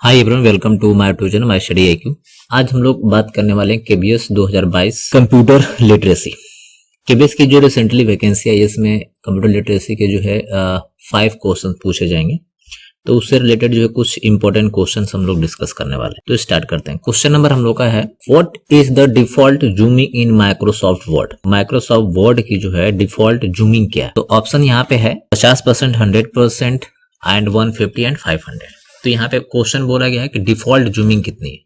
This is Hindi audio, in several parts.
Hi everyone, welcome to my tuition my study IQ. आज हम लोग बात करने वाले हैं केबीएस 2022 कंप्यूटर लिटरेसी। केबीएस की जो रिसेंटली वैकेंसी आई है इसमें कंप्यूटर लिटरेसी के जो है 5 क्वेश्चन पूछे जाएंगे। तो उससे रिलेटेड जो है कुछ इंपॉर्टेंट क्वेश्चन हम लोग डिस्कस करने वाले हैं। तो स्टार्ट करते हैं। क्वेश्चन नंबर हम लोग का है, what is the default zooming in Microsoft word. Microsoft word की जो है डिफॉल्ट जूमिंग क्या है। तो ऑप्शन यहाँ पे है 50%, 100% एंड 150 एंड 500। तो यहाँ पे क्वेश्चन बोला गया है कि डिफॉल्ट जूमिंग कितनी है।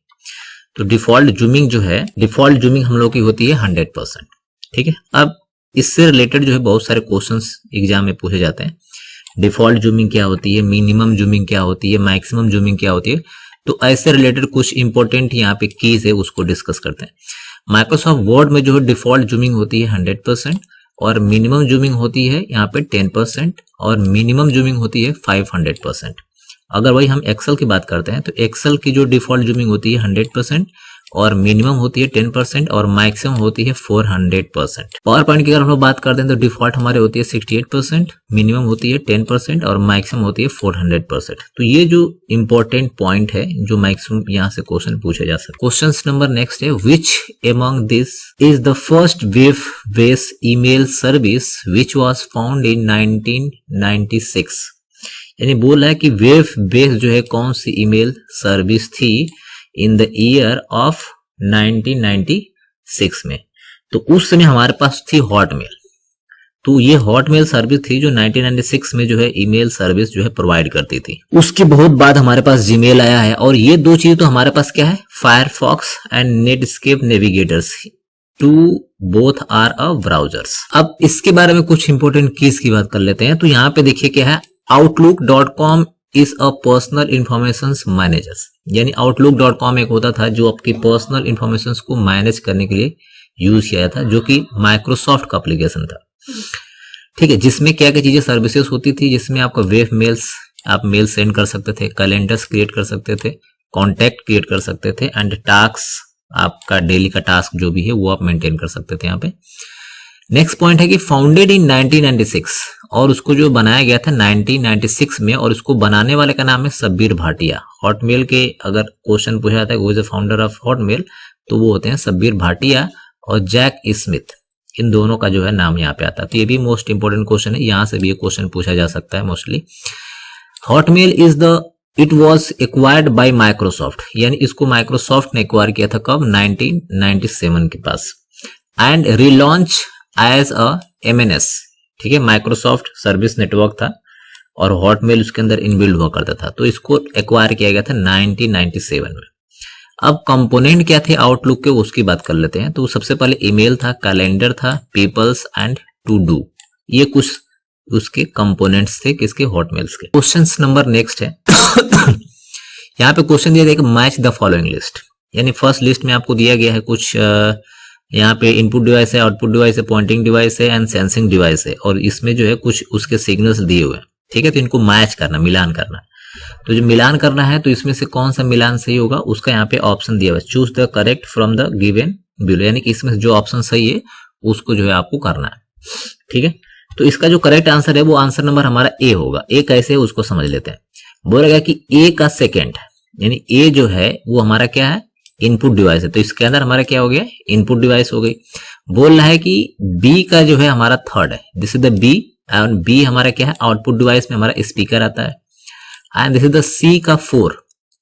तो डिफॉल्ट जूमिंग जो है, डिफॉल्ट जूमिंग हम लोग की होती है 100%। ठीक है। अब इससे रिलेटेड जो है बहुत सारे क्वेश्चंस एग्जाम में पूछे जाते हैं। डिफॉल्ट जूमिंग क्या होती है, मिनिमम जूमिंग क्या होती है, मैक्सिमम जूमिंग क्या होती है। तो ऐसे रिलेटेड कुछ इंपॉर्टेंट यहाँ पे कीज है, उसको डिस्कस करते हैं। माइक्रोसॉफ्ट वर्ड में जो है डिफॉल्ट जूमिंग होती है 100% और मिनिमम जूमिंग होती है यहाँ पे 10% और मिनिमम जूमिंग होती है 500%। अगर वही हम एक्सेल की बात करते हैं तो एक्सेल की जो डिफॉल्ट जूमिंग होती है 100% और मिनिमम होती है 10% और मैक्सिमम होती है 400%। पावर पॉइंट की अगर हम लोग बात करते हैं तो डिफॉल्ट हमारे होती है 68%, मिनिमम होती है 10% और मैक्सिमम होती है 400%। तो ये जो इंपॉर्टेंट पॉइंट है जो मैक्सिमम यहाँ से क्वेश्चन पूछे जा सकते। क्वेश्चन नंबर नेक्स्ट है, which among this is the first web based email service which was found in 1996। यानी बोल रहा है कि वेब बेस्ड जो है कौन सी ईमेल सर्विस थी इन द ईयर ऑफ 1996 में। तो उस समय हमारे पास थी हॉटमेल। तो ये हॉटमेल सर्विस थी जो 1996 में जो है ईमेल सर्विस जो है प्रोवाइड करती थी। उसके बहुत बाद हमारे पास जीमेल आया है और ये दो चीज तो हमारे पास क्या है, Firefox and Netscape navigators. Two both are a browsers. अब इसके बारे में कुछ इंपॉर्टेंट कीज की बात कर लेते हैं। तो यहाँ पे देखिए क्या है, outlook.com is a personal information manager. यानी outlook.com एक होता था जो आपकी पर्सनल इंफॉर्मेशन को मैनेज करने के लिए यूज किया था, जो कि माइक्रोसॉफ्ट का एप्लीकेशन था। ठीक है, जिसमें क्या क्या चीजें सर्विसेज होती थी, जिसमें आपका वेब मेल्स, आप मेल सेंड कर सकते थे, कैलेंडर्स क्रिएट कर सकते थे, कॉन्टैक्ट क्रिएट कर सकते थे एंड टास्क, आपका डेली का टास्क जो भी है वो आप मेंटेन कर सकते थे यहाँ पे। नेक्स्ट पॉइंट है कि फाउंडेड इन 1996 और उसको जो बनाया गया था 1996 में और उसको बनाने वाले का नाम है सब्बीर भाटिया। हॉटमेल के अगर क्वेश्चन पूछा जाता है वो is the founder of Hotmail, तो वो होते हैं सब्बीर भाटिया और जैक स्मिथ। इन दोनों का जो है नाम यहाँ पे आता है। तो ये भी मोस्ट इंपोर्टेंट क्वेश्चन है, यहाँ से भी ये क्वेश्चन पूछा जा सकता है mostly. Hotmail it was acquired by Microsoft, यानी इसको माइक्रोसॉफ्ट ने एक्वायर किया था कब, 1997 के पास। And relaunch as a MNS। ठीक है, माइक्रोसॉफ्ट सर्विस नेटवर्क था और हॉटमेल उसके अंदर इनबिल्ड हुआ करता था। तो इसको एक्वायर किया गया था 1997 में। अब कंपोनेंट क्या थे आउटलुक के, उसकी बात कर लेते हैं। तो सबसे पहले ईमेल था, कैलेंडर था, पीपल्स एंड टू डू। ये कुछ उसके कंपोनेंट्स थे किसके, हॉटमेल्स के। क्वेश्चन नंबर नेक्स्ट है यहाँ पे क्वेश्चन दिया गया मैच द फॉलोइंग लिस्ट। यानी फर्स्ट लिस्ट में आपको दिया गया है कुछ यहाँ पे इनपुट डिवाइस है, आउटपुट डिवाइस है, पॉइंटिंग डिवाइस है एंड सेंसिंग डिवाइस है और इसमें जो है कुछ उसके सिग्नल्स दिए हुए हैं। ठीक है, तो इनको मैच करना, मिलान करना। तो जो मिलान करना है तो इसमें से कौन सा मिलान सही होगा उसका यहाँ पे ऑप्शन दिया हुआ है, choose the correct from the given below. यानी कि इसमें जो ऑप्शन सही है उसको जो है आपको करना है। ठीक है, तो इसका जो करेक्ट आंसर है वो आंसर नंबर हमारा ए होगा। ए कैसे है उसको समझ लेते हैं। बोला गया कि ए का सेकेंड, यानी ए जो है वो हमारा क्या है, इनपुट डिवाइस है। तो इसके अंदर हमारा क्या हो गया, इनपुट डिवाइस हो गई। बोल रहा है कि बी का जो है हमारा थर्ड है, this is the B and B हमारा क्या है, आउटपुट डिवाइस में हमारा स्पीकर आता है। एंड दिस इज द सी का 4,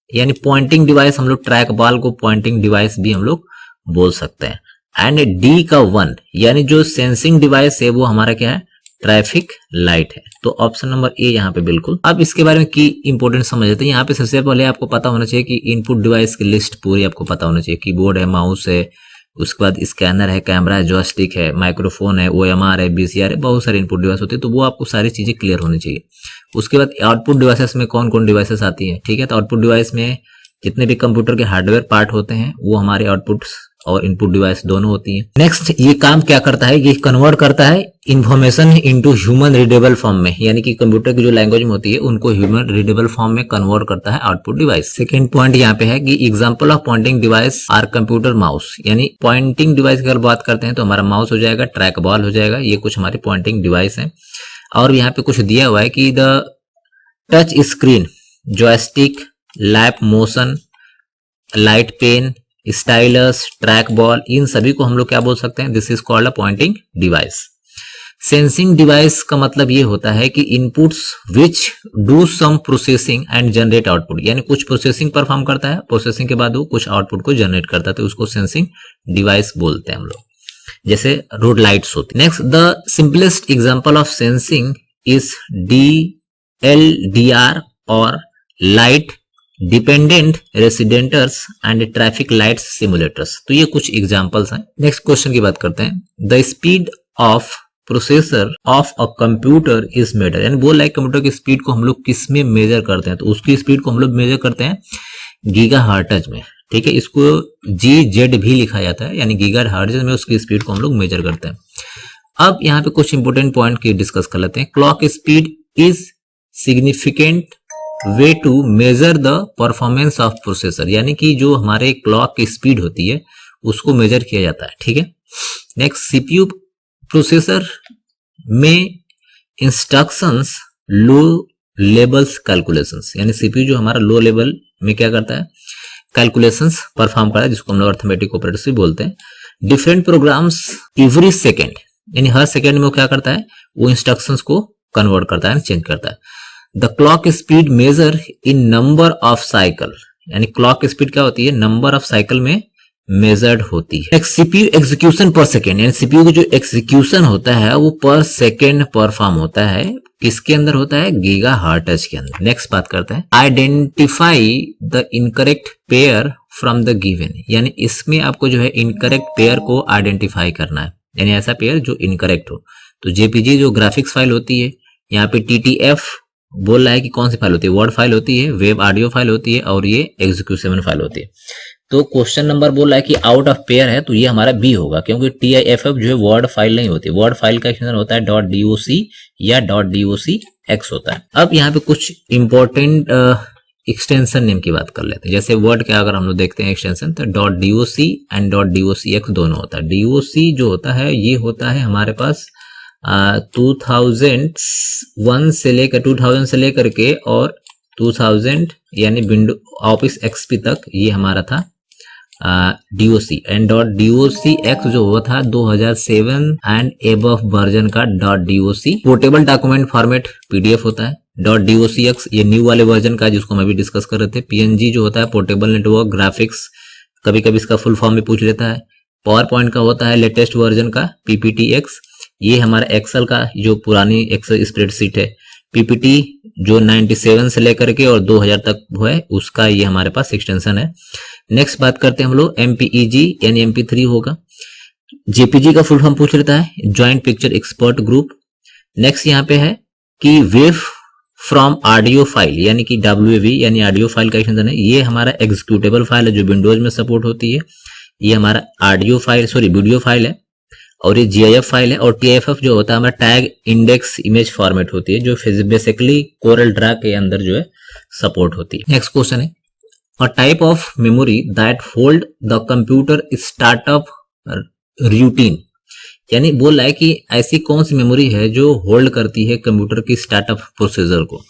यानी पॉइंटिंग डिवाइस, हम लोग ट्रैक बॉल को पॉइंटिंग डिवाइस भी हम लोग बोल सकते हैं। एंड डी का 1, यानी जो सेंसिंग डिवाइस है वो हमारा क्या है, ट्रैफिक लाइट है। तो ऑप्शन नंबर ए यहाँ पे बिल्कुल। अब इसके बारे में की इंपोर्टेंट समझ लेते हैं। यहाँ पे सबसे पहले आपको पता होना चाहिए कि इनपुट डिवाइस की लिस्ट पूरी आपको पता होना चाहिए। कीबोर्ड है, माउस है, उसके बाद स्कैनर है, कैमरा है, जॉयस्टिक है, माइक्रोफोन है, OMR है, BCR है, बहुत सारे इनपुट डिवाइस होते हैं। तो वो आपको सारी चीजें क्लियर होनी चाहिए। उसके बाद आउटपुट डिवाइसेस में कौन कौन डिवाइसेस आती है। ठीक है, तो आउटपुट डिवाइस में जितने भी कंप्यूटर के हार्डवेयर पार्ट होते हैं वो हमारे आउटपुट और इनपुट डिवाइस दोनों होती है। नेक्स्ट, ये काम क्या करता है, ये कन्वर्ट करता है information into human readable form में, यानी कि कंप्यूटर की जो लैंग्वेज में होती है उनको ह्यूमन रीडेबल फॉर्म में कन्वर्ट करता है आउटपुट डिवाइस। सेकंड पॉइंट यहाँ पे है कि example of pointing device are computer mouse. यानी पॉइंटिंग डिवाइस की अगर बात करते हैं तो हमारा माउस हो जाएगा, ट्रैक बॉल हो जाएगा, ये कुछ हमारी पॉइंटिंग डिवाइस है। और यहाँ पे कुछ दिया हुआ है कि the touch screen, joystick, lap motion, light pen, stylus, track ball, इन सभी को हम लोग क्या बोल सकते हैं? This is called a pointing device. Sensing device का मतलब ये होता है कि inputs which do some processing and generate output, यानी कुछ प्रोसेसिंग परफॉर्म करता है, प्रोसेसिंग के बाद वो कुछ आउटपुट को जनरेट करता है, तो उसको सेंसिंग डिवाइस बोलते हैं हम लोग, जैसे रोड लाइट्स होती। Next, the simplest example of sensing is DLDR और light dependent resistors and traffic lights simulators. तो ये कुछ एग्जांपल्स हैं। नेक्स्ट क्वेश्चन की बात करते हैं। The speed of processor of a computer is measure, यानी बोल रहा है कंप्यूटर की स्पीड को हम लोग किस में मेजर करते हैं? तो उसकी स्पीड को हम लोग मेजर करते हैं गीगाहर्ट्ज में, ठीक है। इसको GZ भी लिखा जाता है, यानी गीगाहर्ट्ज में उसकी स्पीड को हम लोग मेजर करते हैं। अब यहाँ पे कुछ इंपोर्टेंट पॉइंट की डिस्कस कर लेते हैं। Clock speed is significant way to measure the performance of processor, यानी कि जो हमारे क्लॉक की स्पीड होती है उसको मेजर किया जाता है, ठीक है। नेक्स्ट, CPU प्रोसेसर में इंस्ट्रक्शंस लो लेवल्स कैलकुलेशंस, यानी CPU जो हमारा लो लेवल में क्या करता है? कैलकुलेशंस परफॉर्म करता है, जिसको हम लोग अर्थमेटिक ऑपरेटर्स भी बोलते हैं। डिफरेंट प्रोग्राम्स एवरी सेकेंड, यानी हर सेकेंड में वो क्या करता है? वो इंस्ट्रक्शंस को कन्वर्ट करता है, चेंज करता है। The clock speed measure in number of cycle, यानी क्लॉक स्पीड क्या होती है? नंबर ऑफ साइकिल में मेजर्ड होती है। CPU एग्जीक्यूशन पर सेकेंड, यानी CPU का जो एग्जीक्यूशन होता है वो पर सेकेंड परफॉर्म होता है, किसके अंदर होता है? गीगाहर्ट्ज के अंदर। नेक्स्ट बात करते हैं, identify the incorrect pair from the given, यानी इसमें आपको जो है इनकरेक्ट पेयर को आइडेंटिफाई करना है, यानी ऐसा पेयर जो इनकरेक्ट हो। तो JPG जो ग्राफिक्स फाइल होती है, यहाँ पे TTF बोल रहा है कि कौन सी फाइल होती है? वर्ड फाइल होती है, वेब ऑडियो फाइल होती है, और ये एग्जीक्यूशन फाइल होती है। तो क्वेश्चन नंबर बोल रहा है कि आउट ऑफ पेयर है, तो ये हमारा बी होगा, क्योंकि TIFF जो है वर्ड फाइल नहीं होती। वर्ड फाइल का एक्सटेंशन होता है .doc या .docx होता है। अब यहाँ पे कुछ इंपॉर्टेंट एक्सटेंशन नेम की बात कर लेते हैं। जैसे वर्ड के अगर हम लोग देखते हैं एक्सटेंशन, तो .doc एंड .docx दोनों होता है। DOC जो होता है ये होता है हमारे पास 2001 से लेकर के और 2000 यानी विंडो ऑफिस XP तक ये हमारा था DOC, एंड .docx जो हुआ था 2007 एंड एबव वर्जन का .doc। Portable document format PDF होता है। .docx ये न्यू वाले वर्जन का, जिसको मैं भी डिस्कस कर रहे थे। PNG जो होता है पोर्टेबल नेटवर्क ग्राफिक्स, कभी कभी इसका फुल फॉर्म भी पूछ लेता है। पावर पॉइंट का होता है लेटेस्ट वर्जन का PPTX, ये हमारा एक्सेल का जो पुरानी एक्सेल स्प्रेडशीट है। PPT जो 97 से लेकर के और 2000 तक है उसका ये हमारे पास एक्सटेंशन है। नेक्स्ट बात करते हैं हम लोग MPEG यानी MP3 होगा। JPG का फुल फॉर्म पूछ लेता है, joint picture expert group. Next यहाँ पे है कि वेव फ्रॉम ऑडियो फाइल यानी कि WAV यानी ऑडियो फाइल का एक्सटेंशन है। ये हमारा एग्जीक्यूटेबल फाइल है जो विंडोज में सपोर्ट होती है। ये हमारा वीडियो फाइल है और ये GIF फाइल है। और TIFF जो होता है हमारा टैग इंडेक्स इमेज फॉर्मेट होती है, जो बेसिकली कोरल ड्रा के अंदर जो है सपोर्ट होती है। नेक्स्ट क्वेश्चन है, अ type of memory that hold the computer startup routine, यानी बोल रहा है कि ऐसी कौन सी मेमोरी है जो होल्ड करती है कंप्यूटर की स्टार्टअप प्रोसीजर को,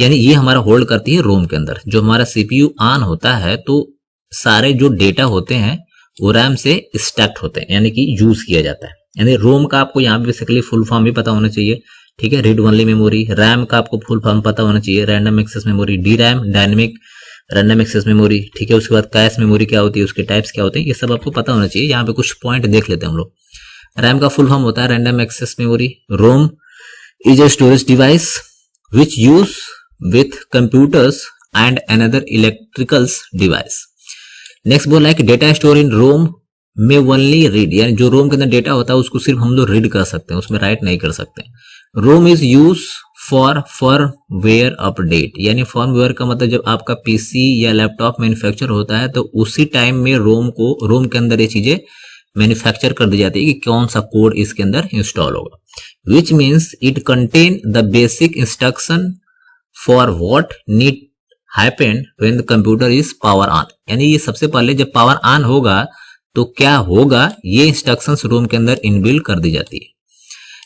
यानी ये हमारा होल्ड करती है रोम के अंदर। जो हमारा CPU ऑन होता है तो सारे जो डेटा होते हैं वो रैम से स्टैक्ड होते हैं, यानी कि यूज किया जाता है। यानी रोम का आपको यहाँ पे बेसिकली फुल फॉर्म भी पता होना चाहिए, ठीक है। Read only memory. रैम का आपको फुल फॉर्म पता होना चाहिए, random access memory. DRAM dynamic random access memory, ठीक है। उसके बाद कैश मेमोरी क्या होती है, उसके टाइप्स क्या होते हैं, ये सब आपको पता होना चाहिए। यहाँ पे कुछ पॉइंट देख लेते हैं हम लोग। रैम का फुल फॉर्म होता है random access memory. ROM is a storage device which use with computers and another electricals device. Next बोला है कि डेटा स्टोर इन रोम में ओनली रीड, यानी जो रोम के अंदर डेटा होता है उसको सिर्फ हम लोग रीड कर सकते हैं, उसमें राइट नहीं कर सकते। ROM is use for firmware update, यानी फर्मवेयर का मतलब जब आपका PC या लैपटॉप मैन्युफैक्चर होता है तो उसी टाइम में रोम के अंदर ये चीजें मैन्युफैक्चर कर दी जाती है कि कौन सा कोड इसके अंदर इंस्टॉल होगा। Which means it contain the basic instruction for what need happened when the computer is power on, यानी ये सबसे पहले जब पावर ऑन होगा तो क्या होगा, ये इंस्ट्रक्शंस रोम के अंदर इनबिल्ट कर दी जाती है।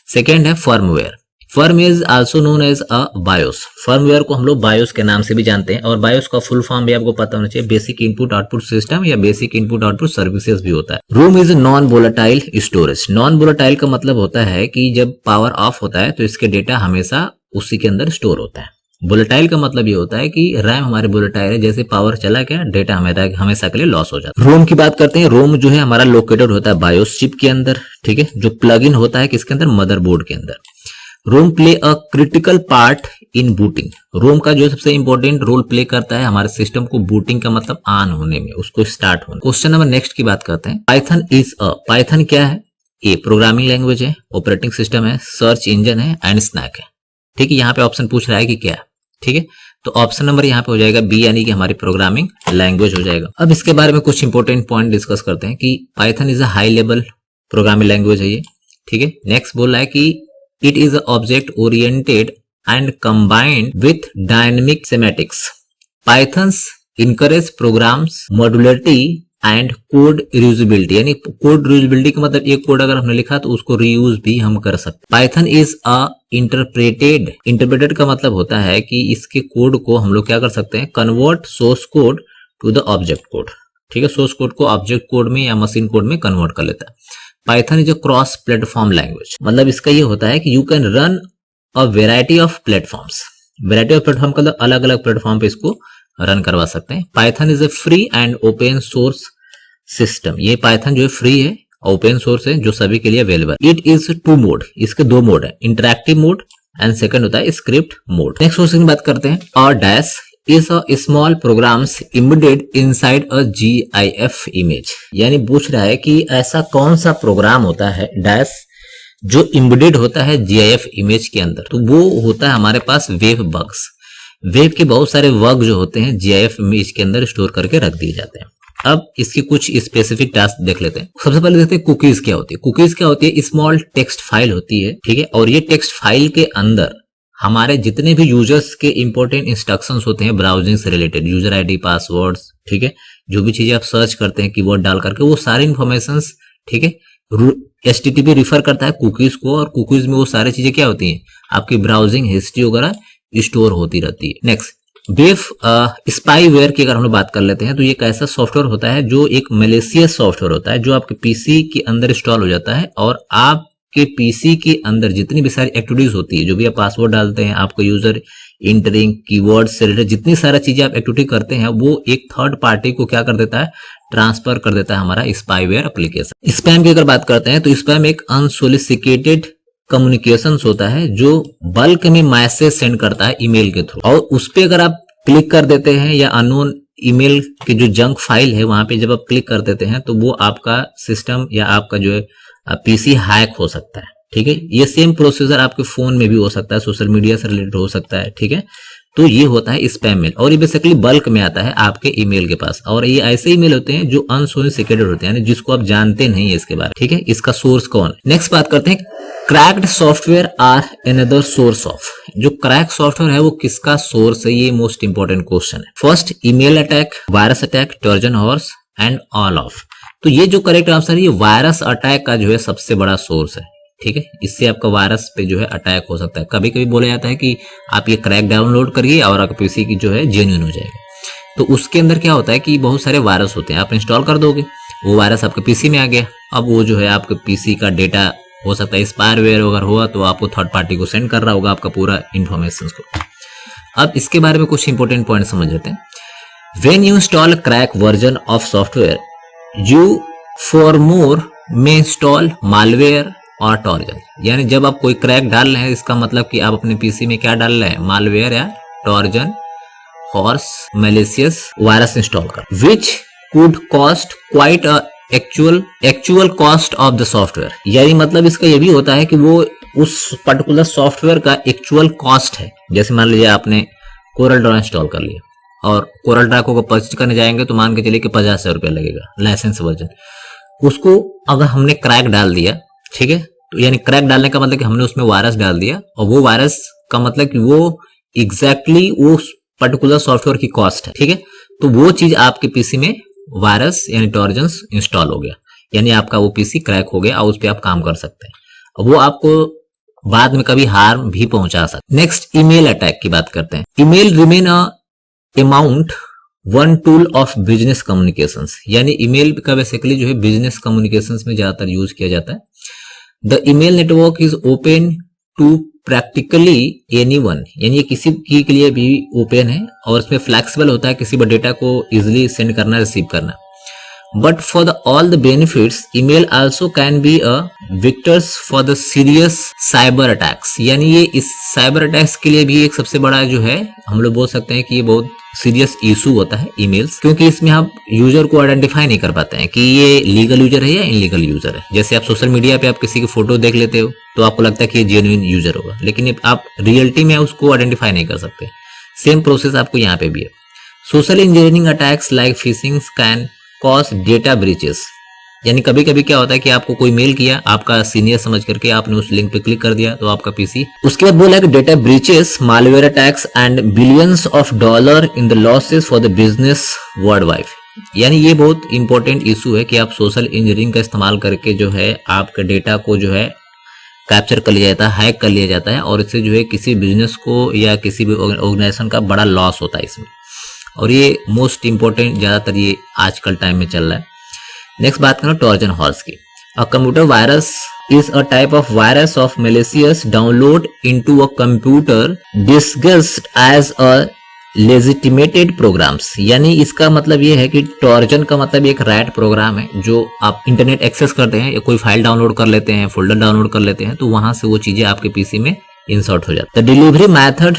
सेकेंड है firmware. Firm is also known as a BIOS. Firmware को हम लोग बायोस के नाम से भी जानते हैं, और बायोस का फुल फॉर्म भी आपको पता होना चाहिए, बेसिक इनपुट आउटपुट सिस्टम या बेसिक इनपुट आउटपुट सर्विसेज भी होता है। ROM is non volatile storage. Non volatile का मतलब होता है कि जब पावर ऑफ होता है तो इसके डेटा हमेशा उसी के अंदर स्टोर होता है। वोलेटाइल का मतलब ये होता है कि रैम हमारे वोलेटाइल है, जैसे पावर चला गया डेटा हमेशा के लिए लॉस हो जाता है। रोम की बात करते हैं। रोम जो है हमारा लोकेटेड होता है बायोस चिप के अंदर, ठीक है, जो प्लग इन होता है किसके अंदर, मदरबोर्ड के अंदर। ROM play a critical part in booting. ROM का जो सबसे इंपॉर्टेंट रोल प्ले करता है हमारे सिस्टम को बूटिंग का मतलब ऑन होने में, उसको स्टार्ट होने। क्वेश्चन नंबर नेक्स्ट की बात करते हैं। पाइथन इज अ, पाइथन क्या है? ए प्रोग्रामिंग लैंग्वेज है, ऑपरेटिंग सिस्टम है, सर्च इंजन है एंड स्नैक है। ठीक है, यहाँ पे ऑप्शन पूछ रहा है कि क्या है, ठीक है, तो ऑप्शन नंबर यहाँ पे हो जाएगा बी, यानी कि हमारी प्रोग्रामिंग लैंग्वेज हो जाएगा। अब इसके बारे में कुछ इंपॉर्टेंट पॉइंट डिस्कस करते हैं कि Python is a high level programming language है ये, ठीक है। नेक्स्ट बोल रहा है कि it is object oriented and combined with dynamic semantics. Python's encourage programs modularity and code reusability, यानी कोड रियूजेबिलिटी का मतलब एक कोड अगर हमने लिखा तो उसको रीयूज भी हम कर सकते। Python is a interpreted. Interpreted का मतलब होता है कि इसके कोड को हम लोग क्या कर सकते हैं, convert source code to the object code, ठीक है, सोर्स कोड को ऑब्जेक्ट कोड में या मशीन कोड में कन्वर्ट कर लेता है। Python is a cross platform language, मतलब इसका ये होता है कि you can run a variety of platforms. Variety of platform का अलग अलग प्लेटफॉर्म पे इसको रन करवा सकते हैं। Python is a free and open source system. ये पाइथन जो है फ्री है, ओपन सोर्स है, जो सभी के लिए available. It is two mode, इसके दो मोड है, इंटरैक्टिव मोड एंड सेकंड होता है स्क्रिप्ट मोड। नेक्स्ट क्वेश्चन की बात करते हैं। और dash is a small programs embedded inside a GIF image, यानी पूछ रहा है कि ऐसा कौन सा प्रोग्राम होता है डैश जो एम्बेडेड होता है GIF इमेज के अंदर। तो वो होता है हमारे पास वेब बग्स। वेब के बहुत सारे बग जो होते हैं GIF इमेज के अंदर स्टोर करके रख दिए जाते हैं। अब इसकी कुछ स्पेसिफिक टास्क देख लेते हैं। सबसे पहले देखते हैं कुकीज क्या होती है। कुकीज क्या होती है, स्मॉल टेक्स्ट फाइल होती है, ठीक है, और ये टेक्स्ट फाइल के अंदर हमारे जितने भी यूजर्स के इंपॉर्टेंट इंस्ट्रक्शंस होते हैं ब्राउजिंग से रिलेटेड, यूजर आईडी, पासवर्ड्स, ठीक है, जो भी चीजें आप सर्च करते हैं कीवर्ड डाल करके, वो सारी इंफॉर्मेशंस, ठीक है, HTTP रिफर करता है कुकीज को, और कुकीज में वो सारी चीजें क्या होती हैं, आपकी ब्राउजिंग हिस्ट्री वगैरह स्टोर होती रहती है। नेक्स्ट वेब स्पाईवेयर की अगर हम लोग बात कर लेते हैं तो ये एक ऐसा सॉफ्टवेयर होता है जो एक मैलिशियस सॉफ्टवेयर होता है, जो आपके पीसी के अंदर इंस्टॉल हो जाता है, और आपके पीसी के अंदर जितनी भी सारी एक्टिविटीज होती है, जो भी आप पासवर्ड डालते हैं, आपको यूजर इंटरिंग कीवर्ड से रिलेटेड जितनी सारी चीजें आप एक्टिविटी करते हैं, वो एक थर्ड पार्टी को क्या कर देता है, ट्रांसफर कर देता है हमारा स्पाईवेयर एप्लीकेशन। स्पैम की अगर बात करते हैं तो स्पैम एक अनसोलिसिटेटेड कम्युनिकेशंस होता है जो बल्क में मैसेज सेंड करता है ईमेल के थ्रू, और उस पे अगर आप क्लिक कर देते हैं या अननोन ईमेल की जो जंक फाइल है वहां पे जब आप क्लिक कर देते हैं तो वो आपका सिस्टम या आपका जो है पीसी हैक हो सकता है, ठीक है। ये सेम प्रोसीजर आपके फोन में भी हो सकता है, सोशल मीडिया से रिलेटेड हो सकता है, ठीक है। तो ये होता है स्पैम मेल, और ये बेसिकली बल्क में आता है आपके ईमेल के पास, और ये ऐसे ईमेल होते हैं जो अनसोलिसिटेटेड होते हैं, यानी जिसको आप जानते नहीं है इसके बारे, ठीक है। इसका सोर्स कौन। नेक्स्ट बात करते हैं cracked software are another source of. जो क्रैक सॉफ्टवेयर है वो किसका सोर्स है, ये मोस्ट इंपॉर्टेंट क्वेश्चन है। First email attack, virus attack, Trojan horse and all of. तो ये जो करेक्ट आंसर है, ये वायरस अटैक का जो है सबसे बड़ा सोर्स है, ठीक है। इससे आपका वायरस पे जो है अटैक हो सकता है। कभी कभी बोला जाता है कि आप ये क्रैक डाउनलोड करिए और आपका पीसी की जो है जेन्युइन हो जाएगा। तो उसके अंदर क्या होता है कि बहुत सारे वायरस होते हैं, आप इंस्टॉल कर दोगे, वो वायरस आपके पीसी में आ गया, अब वो जो है आपके पीसी का डेटा हो सकता है स्पाईवेयर अगर हुआ तो आपको थर्ड पार्टी को सेंड कर रहा होगा आपका पूरा इंफॉर्मेशन को। अब इसके बारे में कुछ इंपॉर्टेंट पॉइंट समझ लेते हैं। When you install crack version of software you for more में इंस्टॉल मालवेयर और टॉर्जन, यानी जब आप कोई क्रैक डाल रहे हैं इसका मतलब कि आप अपने पीसी में क्या डाल रहे हैं, मालवेयर या trojan horse malicious virus install कर, which could cost quite a actual cost of the software. यानी मतलब इसका ये भी होता है कि वो उस पर्टिकुलर सॉफ्टवेयर का एक्चुअल कॉस्ट है। जैसे मान लीजिए आपने कोरल ड्रॉ इंस्टॉल कर लिया और कोरल ड्रॉ को परचेज करने जाएंगे तो मान के चलिए कि 50,000 रुपया लगेगा लाइसेंस वर्जन। उसको अगर हमने क्रैक डाल दिया, ठीक है, तो यानी क्रैक डालने का मतलब कि हमने उसमें वायरस डाल दिया, और वो वायरस का मतलब कि वो एग्जैक्टली वो पर्टिकुलर सॉफ्टवेयर की कॉस्ट है, ठीक है। तो वो चीज आपके पीसी में वायरस यानी टॉर्जन्स इंस्टॉल हो गया, यानी आपका वो पीसी क्रैक हो गया और उस पर आप काम कर सकते हैं। वो आपको बाद में कभी हार्म भी पहुंचा सकता। नेक्स्ट, ईमेल अटैक की बात करते हैं। Email remain amount one tool of business communications, यानी ईमेल का बेसिकली जो है बिजनेस कम्युनिकेशंस में ज्यादातर यूज किया जाता है। The email network is open to practically anyone, यानी ये किसी के लिए भी ओपन है और इसमें फ्लेक्सिबल होता है किसी भी डेटा को इजिली सेंड करना, रिसीव करना। But for the all the benefits, email also can be a Victus for the serious cyber attacks, यानी ये इस साइबर अटैक्स के लिए भी एक सबसे बड़ा जो है हम लोग बोल सकते हैं कि ये बहुत सीरियस इशू होता है ईमेल्स, क्योंकि इसमें आप यूजर को आइडेंटिफाई नहीं कर पाते हैं कि ये लीगल यूजर है या इनलीगल यूजर है। जैसे आप सोशल मीडिया पे आप किसी की फोटो देख लेते हो तो आपको लगता है कि ये जेन्युइन यूजर होगा, लेकिन आप रियलिटी में उसको आइडेंटिफाई नहीं कर सकते। सेम प्रोसेस आपको यहाँ पे भी है। Social engineering attacks like fishing can cause data breaches, यानी कभी कभी क्या होता है कि आपको कोई मेल किया, आपका सीनियर समझ करके आपने उस लिंक पे क्लिक कर दिया तो आपका पीसी, उसके बाद बोला कि data breaches, malware attacks and billions of dollar in the losses for the business world wide, यानी ये बहुत इंपॉर्टेंट इशू है कि आप सोशल इंजीनियरिंग का इस्तेमाल करके जो है आपके डेटा को जो है कैप्चर कर लिया जाता है, हैक कर लिया जाता है और इससे जो है किसी बिजनेस को या किसी भी ऑर्गेनाइजेशन का बड़ा लॉस होता है इसमें, और ये मोस्ट इंपॉर्टेंट ज्यादातर ये आजकल टाइम में चल रहा है। नेक्स्ट बात करें ट्रोजन हॉर्स की। A computer virus is a type of virus of malicious download into a computer disguised as a legitimated programs, यानी इसका मतलब ये है कि ट्रोजन का मतलब एक रैट प्रोग्राम है जो आप इंटरनेट एक्सेस करते हैं या कोई फाइल डाउनलोड कर लेते हैं, फोल्डर डाउनलोड कर लेते हैं, तो वहां से वो चीजें आपके पीसी में इंसर्ट हो जाती है। The delivery method